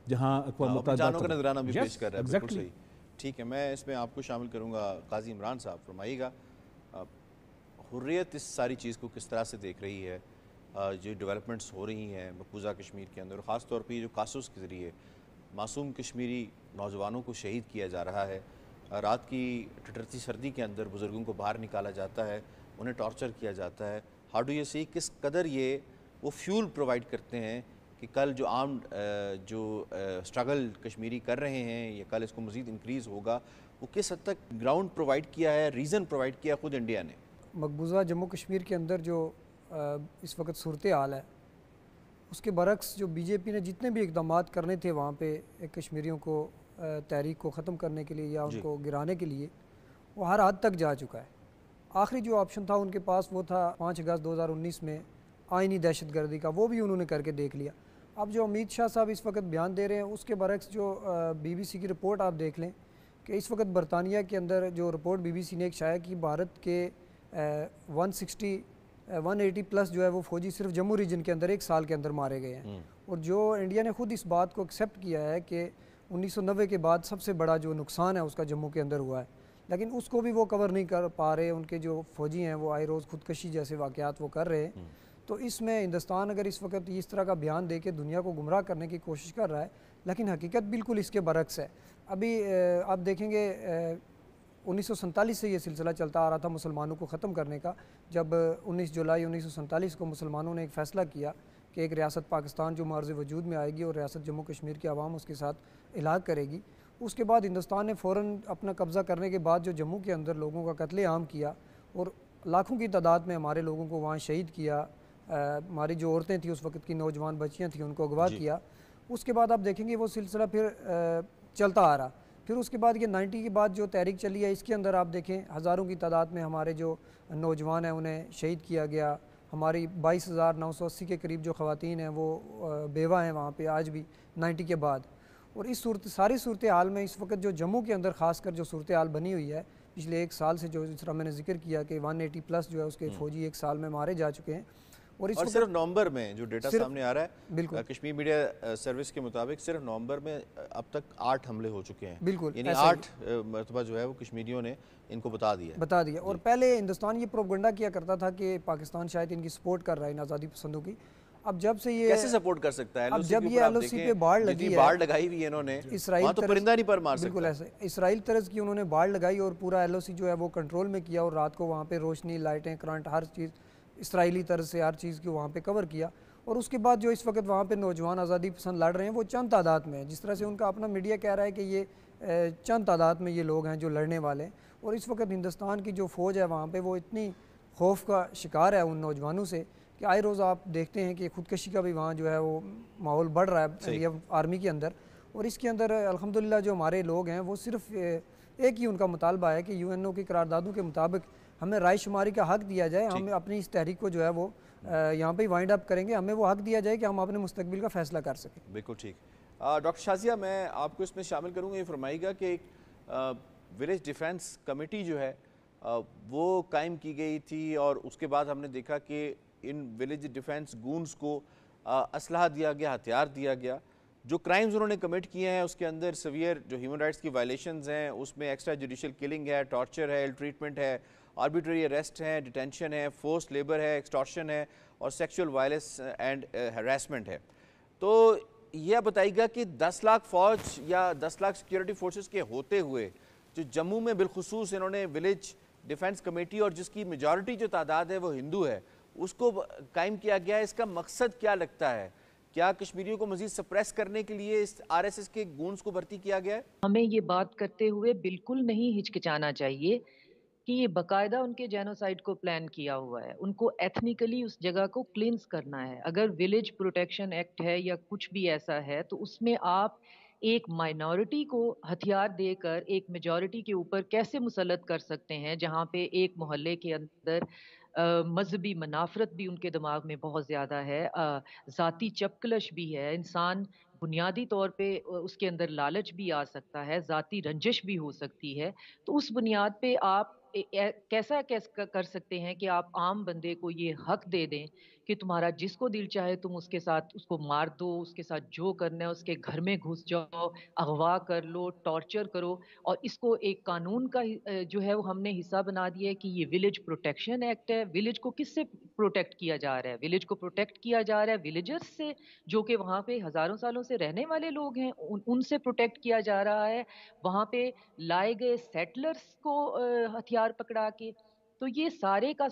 جہاں اقوام اپنی متحدہ جانوں کا نذرانہ بھی پیش کر رہا ہے. بالکل exactly. صحیح. ٹھیک ہے، میں اس میں آپ کو شامل کروں گا. قاضی عمران صاحب فرمائیے گا، حریت اس ساری چیز کو کس طرح سے دیکھ رہی ہے؟ جو ڈیولپمنٹس ہو رہی ہیں مقبوضہ کشمیر کے اندر، اور خاص طور پہ جو کاسوس کے ذریعے معصوم کشمیری نوجوانوں کو شہید کیا جا رہا ہے، رات کی ٹھٹرتی سردی کے اندر بزرگوں کو باہر نکالا جاتا ہے، انہیں ٹارچر کیا جاتا ہے. ہاؤ ڈو یو سی کس قدر یہ وہ فیول پرووائڈ کرتے ہیں کہ کل جو عام جو اسٹرگل کشمیری کر رہے ہیں یا کل اس کو مزید انکریز ہوگا، وہ کس حد تک گراؤنڈ پرووائڈ کیا ہے، ریزن پرووائڈ کیا خود انڈیا نے؟ مقبوضہ جموں کشمیر کے اندر جو اس وقت صورتحال ہے، اس کے برعکس جو بی جے پی نے جتنے بھی اقدامات کرنے تھے وہاں پہ کشمیریوں کو تحریک کو ختم کرنے کے لیے یا ان کو گرانے کے لیے، وہ ہر حد تک جا چکا ہے. آخری جو آپشن تھا ان کے پاس وہ تھا 5 اگست 2019 میں آئینی دہشت گردی کا، وہ بھی انہوں نے کر کے دیکھ لیا. اب جو امت شاہ صاحب اس وقت بیان دے رہے ہیں اس کے برعکس جو بی بی سی کی رپورٹ آپ دیکھ لیں کہ اس وقت برطانیہ کے اندر جو رپورٹ بی بی سی نے ایک شائع کی، بھارت کے 180 پلس جو ہے وہ فوجی صرف جموں ریجن کے اندر 1 سال کے اندر مارے گئے ہیں. اور جو انڈیا نے خود اس بات کو ایکسیپٹ کیا ہے کہ 1990 کے بعد سب سے بڑا جو نقصان ہے اس کا جموں کے اندر ہوا ہے، لیکن اس کو بھی وہ کور نہیں کر پا رہے. ان کے جو فوجی ہیں وہ آئے روز خودکشی جیسے واقعات وہ کر رہے ہیں. تو اس میں ہندوستان اگر اس وقت اس طرح کا بیان دے کے دنیا کو گمراہ کرنے کی کوشش کر رہا ہے، لیکن حقیقت بالکل اس کے برعکس ہے. ابھی آپ دیکھیں گے 1947 سے یہ سلسلہ چلتا آ رہا تھا مسلمانوں کو ختم کرنے کا. جب 19 جولائی 1947 کو مسلمانوں نے ایک فیصلہ کیا کہ ایک ریاست پاکستان جو معرض وجود میں آئے گی اور ریاست جموں کشمیر کی عوام اس کے ساتھ الحاق کرے گی، اس کے بعد ہندوستان نے فوراً اپنا قبضہ کرنے کے بعد جو جموں کے اندر لوگوں کا قتل عام کیا اور لاکھوں کی تعداد میں ہمارے لوگوں کو وہاں شہید کیا. ہماری جو عورتیں تھیں اس وقت کی نوجوان بچیاں تھیں ان کو اغوا کیا. اس کے بعد آپ دیکھیں گے وہ سلسلہ پھر چلتا آ رہا. پھر اس کے بعد یہ 90 کے بعد جو تحریک چلی ہے اس کے اندر آپ دیکھیں ہزاروں کی تعداد میں ہمارے جو نوجوان ہیں انہیں شہید کیا گیا. ہماری 22,980 کے قریب جو خواتین ہیں وہ بیوہ ہیں وہاں پہ آج بھی 90 کے بعد. اور اس ساری صورتحال میں اس وقت جو جموں کے اندر خاص کر جو صورتحال بنی ہوئی ہے پچھلے 1 سال سے، جو جس طرح میں نے ذکر کیا کہ 180 پلس جو ہے اس کے فوجی 1 سال میں مارے جا چکے ہیں. اور صرف نومبر میں جو ڈیٹا سامنے آ رہا ہے، بالکل کشمیر میڈیا سروس کے مطابق صرف نومبر میں اب تک 8 حملے ہو چکے ہیں. بالکل یعنی 8 مرتبہ جو ہے وہ کشمیریوں نے ان کو بتا دیا. اور پہلے ہندوستان یہ پروپیگنڈا کیا کرتا تھا کہ پاکستان شاید ان کی سپورٹ کر رہا ہے ان آزادی پسندوں کی. اب جب سے یہ کیسے سپورٹ کر سکتا ہے؟ اب جب یہ ایل او سی پہ باڑ لگی ہے، باڑ لگائی ہوئی ہے انہوں نے، وہاں تو پرندہ نہیں پر مار سکتا. بالکل ایسے اسرائیل طرز کی انہوں نے باڑ لگائی اور پورا ایل او سی جو ہے وہ کنٹرول میں کیا، اور رات کو وہاں پہ روشنی، لائٹیں، کرنٹ، ہر چیز اسرائیلی طرز سے ہر چیز کو وہاں پہ کور کیا. اور اس کے بعد جو اس وقت وہاں پہ نوجوان آزادی پسند لڑ رہے ہیں وہ چند تعداد میں ہیں. جس طرح سے ان کا اپنا میڈیا کہہ رہا ہے کہ یہ چند تعداد میں یہ لوگ ہیں جو لڑنے والے ہیں. اور اس وقت ہندوستان کی جو فوج ہے وہاں پہ وہ اتنی خوف کا شکار ہے ان نوجوانوں سے کہ آئے روز آپ دیکھتے ہیں کہ خودکشی کا بھی وہاں جو ہے وہ ماحول بڑھ رہا ہے انڈین آرمی کے اندر. اور اس کے اندر الحمدللہ جو ہمارے لوگ ہیں وہ صرف ایک ہی ان کا مطالبہ ہے کہ یو این او کی قراردادوں کے مطابق ہمیں رائے شماری کا حق دیا جائے. ہم اپنی اس تحریک کو جو ہے وہ یہاں پہ وائنڈ اپ کریں گے، ہمیں وہ حق دیا جائے کہ ہم اپنے مستقبل کا فیصلہ کر سکیں. بالکل ٹھیک. ڈاکٹر شازیہ، میں آپ کو اس میں شامل کروں گا. یہ فرمائیے گا کہ ایک ولیج ڈیفینس کمیٹی جو ہے وہ قائم کی گئی تھی، اور اس کے بعد ہم نے دیکھا کہ ان ولیج ڈیفینس گونز کو اسلحہ دیا گیا، ہتھیار دیا گیا. جو کرائمز انہوں نے کمٹ کیے ہیں اس کے اندر سیویئر جو ہیومن رائٹس کی وائلیشنز ہیں، اس میں ایکسٹرا جوڈیشل کلنگ ہے، ٹارچر ہے، ایل ٹریٹمنٹ ہے، آربیٹری اریسٹ ہے، ڈیٹینشن ہے، فورس لیبر ہے، ایکسٹارشن ہے، اور سیکشول وائلنس اینڈ ہراسمنٹ ہے. تو یہ بتائیے گا کہ 10 لاکھ فوج یا 10 لاکھ سیکیورٹی فورسز کے ہوتے ہوئے جو جموں میں بالخصوص انہوں نے ولیج ڈیفینس کمیٹی، اور جس کی میجورٹی جو تعداد ہے وہ ہندو ہے، اس کو قائم کیا گیا ہے، اس کا مقصد کیا لگتا ہے؟ کیا کشمیریوں کو مزید سپریس کرنے کے لیے اس آر ایس ایس کے گونز کو بھرتی کیا گیا ہے؟ ہمیں یہ بات کرتے ہوئے بالکل نہیں ہچکچانا چاہیے کہ یہ باقاعدہ ان کے جینوسائیڈ کو پلان کیا ہوا ہے. ان کو ایتھنیکلی اس جگہ کو کلینز کرنا ہے. اگر ولیج پروٹیکشن ایکٹ ہے یا کچھ بھی ایسا ہے تو اس میں آپ ایک مائنورٹی کو ہتھیار دے کر ایک میجورٹی کے اوپر کیسے مسلط کر سکتے ہیں، جہاں پہ ایک محلے کے اندر مذہبی منافرت بھی ان کے دماغ میں بہت زیادہ ہے، ذاتی چپکلش بھی ہے. انسان بنیادی طور پہ اس کے اندر لالچ بھی آ سکتا ہے، ذاتی رنجش بھی ہو سکتی ہے. تو اس بنیاد پہ آپ کیسا کر سکتے ہیں کہ آپ عام بندے کو یہ حق دے دیں کہ تمہارا جس کو دل چاہے تم اس کے ساتھ اس کو مار دو، اس کے ساتھ جو کرنا ہے اس کے گھر میں گھس جاؤ، اغوا کر لو، ٹارچر کرو، اور اس کو ایک قانون کا جو ہے وہ ہم نے حصہ بنا دیا ہے کہ یہ ولیج پروٹیکشن ایکٹ ہے۔ ولیج کو کس سے پروٹیکٹ کیا جا رہا ہے؟ ولیج کو پروٹیکٹ کیا جا رہا ہے ولیجرز سے، جو کہ وہاں پہ ہزاروں سالوں سے رہنے والے لوگ ہیں، ان سے پروٹیکٹ کیا جا رہا ہے، وہاں پہ لائے گئے سیٹلرز کو ہتھیار پکڑا کے۔ تو یہ سارے کا